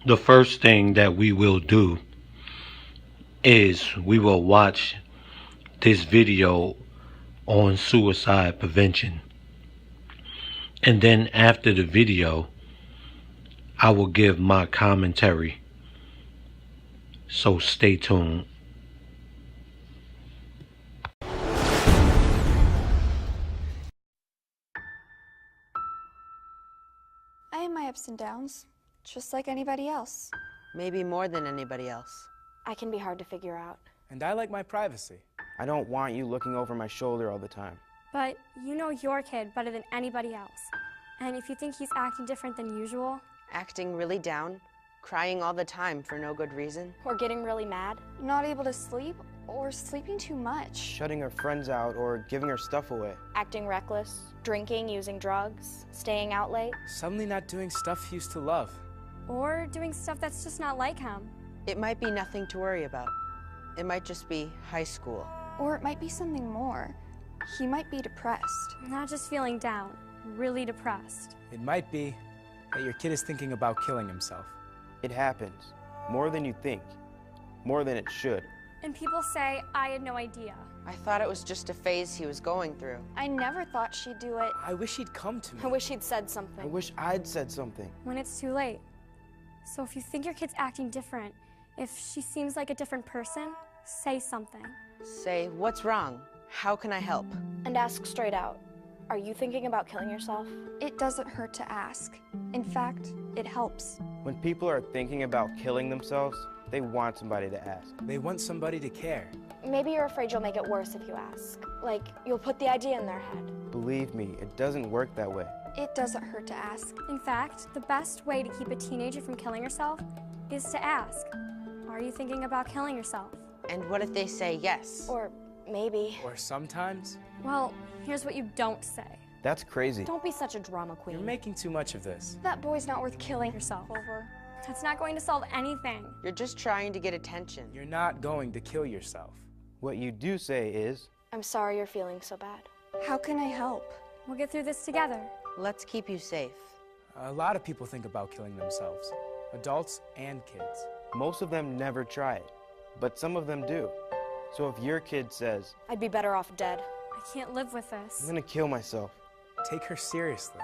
The first thing that we will do is we will watch this video on suicide prevention. And then after the video, I will give my commentary. So stay tuned. I have my ups and downs, just like anybody else. Maybe more than anybody else. I can be hard to figure out. And I like my privacy. I don't want you looking over my shoulder all the time. But you know your kid better than anybody else. And if you think he's acting different than usual... Acting really down, crying all the time for no good reason. Or getting really mad. Not able to sleep, or sleeping too much. Shutting her friends out or giving her stuff away. Acting reckless. Drinking, using drugs. Staying out late. Suddenly not doing stuff he used to love. Or doing stuff that's just not like him. It might be nothing to worry about. It might just be high school. Or it might be something more. He might be depressed. Not just feeling down, really depressed. It might be that your kid is thinking about killing himself. It happens. More than you think. More than it should. And people say, I had no idea. I thought it was just a phase he was going through. I never thought she'd do it. I wish he'd come to me. I wish he'd said I something. wish I'd said something. When it's too late. So if you think your kid's acting different, if she seems like a different person, say something. Say, what's wrong? How can I help? And ask straight out. Are you thinking about killing yourself? It doesn't hurt to ask. In fact, it helps. When people are thinking about killing themselves, they want somebody to ask. They want somebody to care. Maybe you're afraid you'll make it worse if you ask. Like, you'll put the idea in their head. Believe me, it doesn't work that way. It doesn't hurt to ask. In fact, the best way to keep a teenager from killing herself is to ask, are you thinking about killing yourself? And what if they say yes? Or maybe. Or sometimes, Well, here's what you don't say. That's crazy. Don't be such a drama queen. you're making too much of this. That boy's not worth killing Yourself. over. That's not going to solve anything. You're just trying to get attention. You're not going to kill yourself. What you do say is, I'm sorry you're feeling so bad. How can I help? We'll get through this together. Let's keep you safe. A lot of people think about killing themselves. Adults and kids. most of them never try it, but some of them do. So if your kid says, I'd be better off dead. I can't live with I'm this. gonna kill myself, Take her seriously.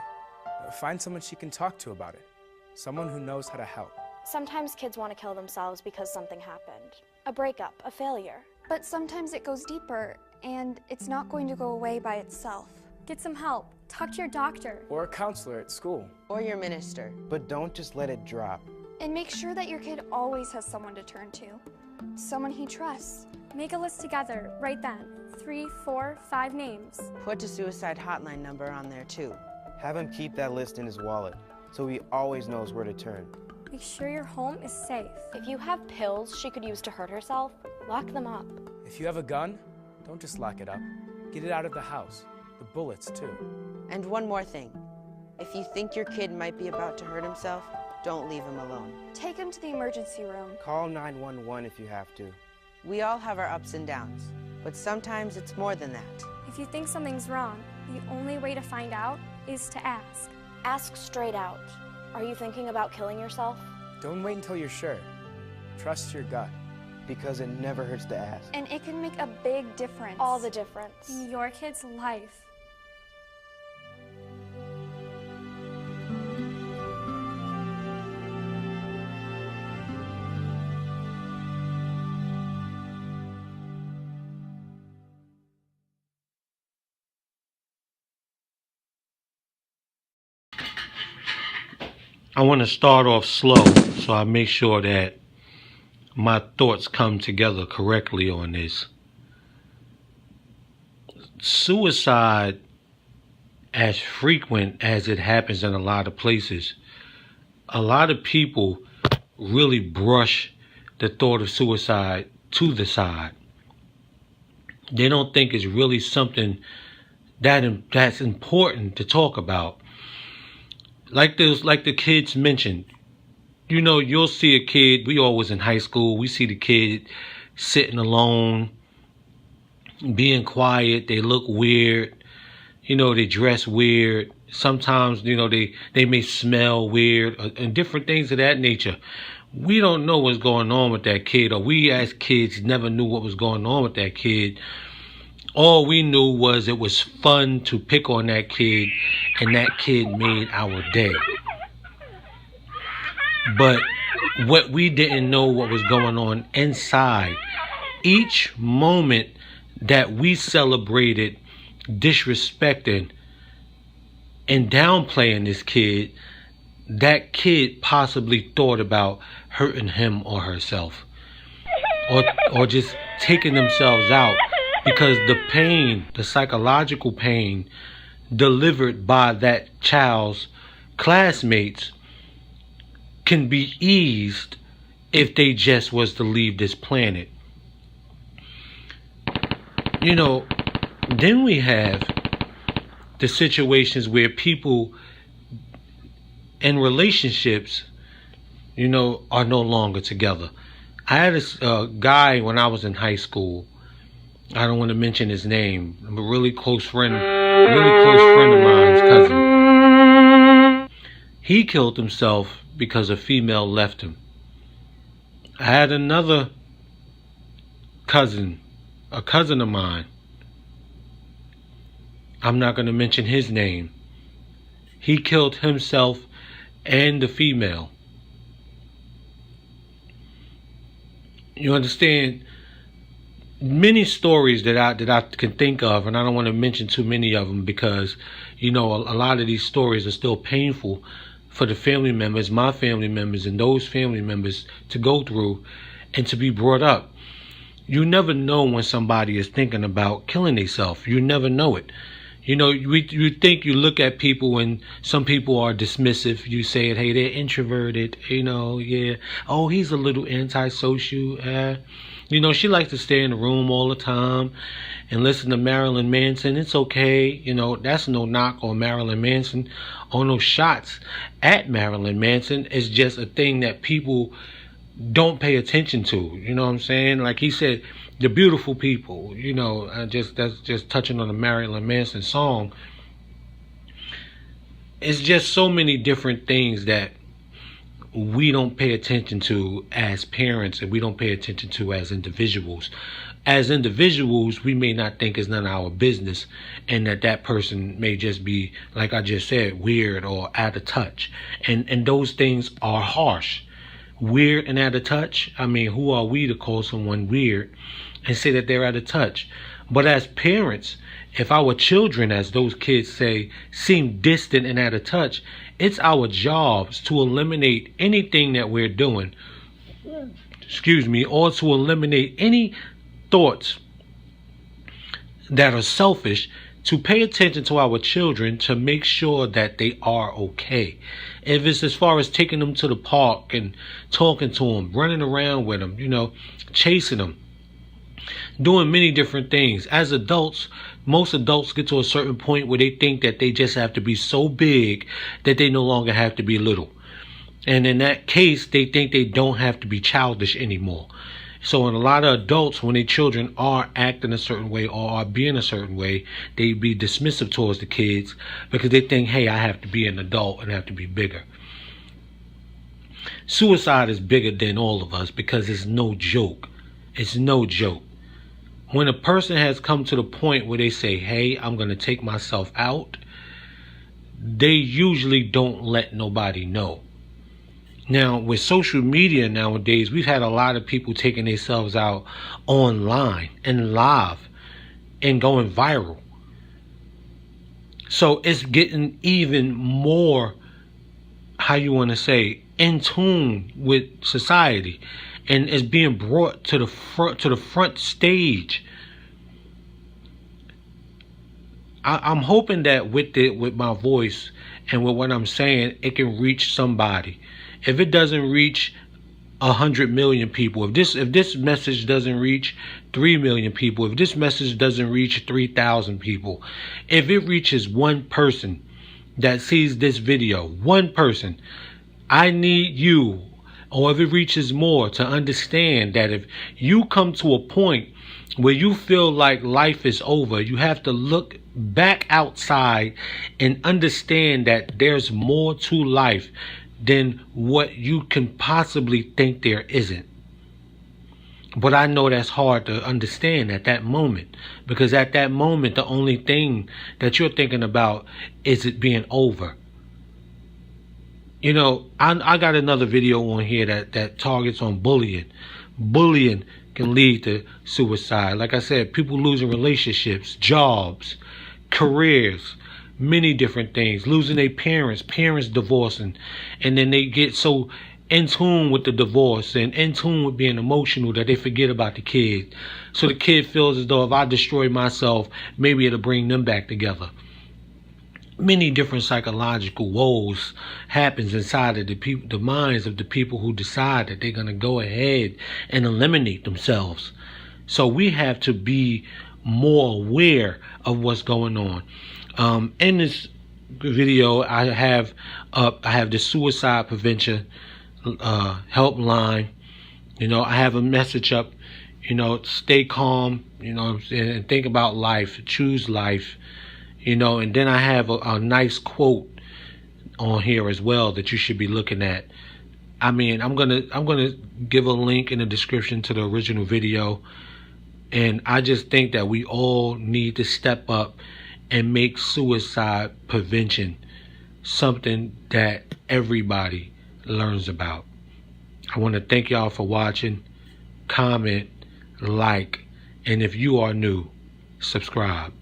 Find someone she can talk to about it. Someone who knows how to help. Sometimes kids want to kill themselves because something happened. A breakup, a failure. But sometimes it goes deeper, and it's not going to go away by itself. Get some help. Talk to your doctor. Or a counselor at school. Or your minister. but don't just let it drop. And make sure that your kid always has someone to turn to. Someone he trusts. Make a list together right then. 3, 4, 5 names. Put a suicide hotline number on there too. Have him keep that list in his wallet, so he always knows where to turn. Make sure your home is safe. If you have pills she could use to hurt herself, lock them up. If you have a gun, don't just lock it up. Get it out of the house. The bullets, too. And one more thing. If you think your kid might be about to hurt himself, don't leave him alone. Take him to the emergency room. Call 911 if you have to. We all have our ups and downs, but sometimes it's more than that. If you think something's wrong, the only way to find out is to ask. Ask straight out. Are you thinking about killing yourself? Don't wait until you're sure. Trust your gut. Because it never hurts to ask. And it can make a big difference. All the difference. In your kid's life. I want to start off slow so I make sure that my thoughts come together correctly on this. Suicide, as frequent as it happens in a lot of places, a lot of people really brush the thought of suicide to the side. They don't think it's really something that's important to talk about. Like the kids mentioned, you know, you'll see a kid, we all was in high school, we see the kid sitting alone, being quiet, they look weird, you know, they dress weird, Sometimes, they may smell weird and different things of that nature. We don't know what's going on with that kid, or we as kids never knew what was going on with that kid. All we knew was it was fun to pick on that kid, and that kid made our day. But what we didn't know what was going on inside. Each moment that we celebrated disrespecting and downplaying this kid, that kid possibly thought about hurting him or herself, or just taking themselves out, because the pain, the psychological pain delivered by that child's classmates can be eased if they just was to leave this planet. Then we have the situations where people in relationships, are no longer together. I had this guy when I was in high school. I don't want to mention his name. I'm a really close friend of mine's cousin. He killed himself because a female left him. I had another cousin, a cousin of mine. I'm not going to mention his name. He killed himself and the female. You understand? Many stories that I can think of, and I don't want to mention too many of them because, a lot of these stories are still painful for the family members, my family members, and those family members to go through and to be brought up. You never know when somebody is thinking about killing themselves. You never know it. You think, you look at people, and some people are dismissive. You say, hey, they're introverted, yeah. Oh, he's a little antisocial. She likes to stay in the room all the time and listen to Marilyn Manson. It's okay. That's no knock on Marilyn Manson or no shots at Marilyn Manson. It's just a thing that people don't pay attention to. You know what I'm saying? Like he said, the beautiful people, that's just touching on the Marilyn Manson song. It's just so many different things that we don't pay attention to as parents, and we don't pay attention to as individuals. As individuals, we may not think it's none of our business, and that person may just be, like I just said, weird or out of touch. And those things are harsh. Weird and out of touch. I mean, who are we to call someone weird and say that they're out of touch? But as parents, if our children, as those kids say, seem distant and out of touch, it's our jobs to eliminate anything that we're doing, or to eliminate any thoughts that are selfish, to pay attention to our children, to make sure that they are okay. If it's as far as taking them to the park and talking to them, running around with them, chasing them, doing many different things. As adults, most adults get to a certain point where they think that they just have to be so big that they no longer have to be little. And in that case, they think they don't have to be childish anymore. So in a lot of adults, when their children are acting a certain way or are being a certain way, they be dismissive towards the kids because they think, hey, I have to be an adult and have to be bigger. Suicide is bigger than all of us because it's no joke. It's no joke. When a person has come to the point where they say, hey, I'm going to take myself out, they usually don't let nobody know. Now, with social media nowadays, we've had a lot of people taking themselves out online and live and going viral. So it's getting even more, in tune with society. And it's being brought to the front stage. I'm hoping that with my voice and with what I'm saying, it can reach somebody. If it doesn't reach 100 million people, if this message doesn't reach 3 million people, if this message doesn't reach 3,000 people, if it reaches one person that sees this video, one person, I need you or if it reaches more, to understand that if you come to a point where you feel like life is over, you have to look back outside and understand that there's more to life than what you can possibly think there isn't. But I know that's hard to understand at that moment, because at that moment, the only thing that you're thinking about is it being over. You know, I got another video on here that targets on bullying. Bullying can lead to suicide. Like I said, people losing relationships, jobs, careers, many different things, losing their parents divorcing, and then they get so in tune with the divorce and in tune with being emotional that they forget about the kid. So the kid feels as though if I destroy myself, maybe it'll bring them back together. Many different psychological woes happens inside of the minds of the people who decide that they're going to go ahead and eliminate themselves. So we have to be more aware of what's going on. In this video, I have the suicide prevention helpline. You know, I have a message up, you know, stay calm, you know, and think about life, choose life, you know, and then I have a nice quote on here as well that you should be looking at. I mean, I'm gonna give a link in the description to the original video, and I just think that we all need to step up and make suicide prevention something that everybody learns about. I want to thank y'all for watching. Comment, like, and if you are new, subscribe.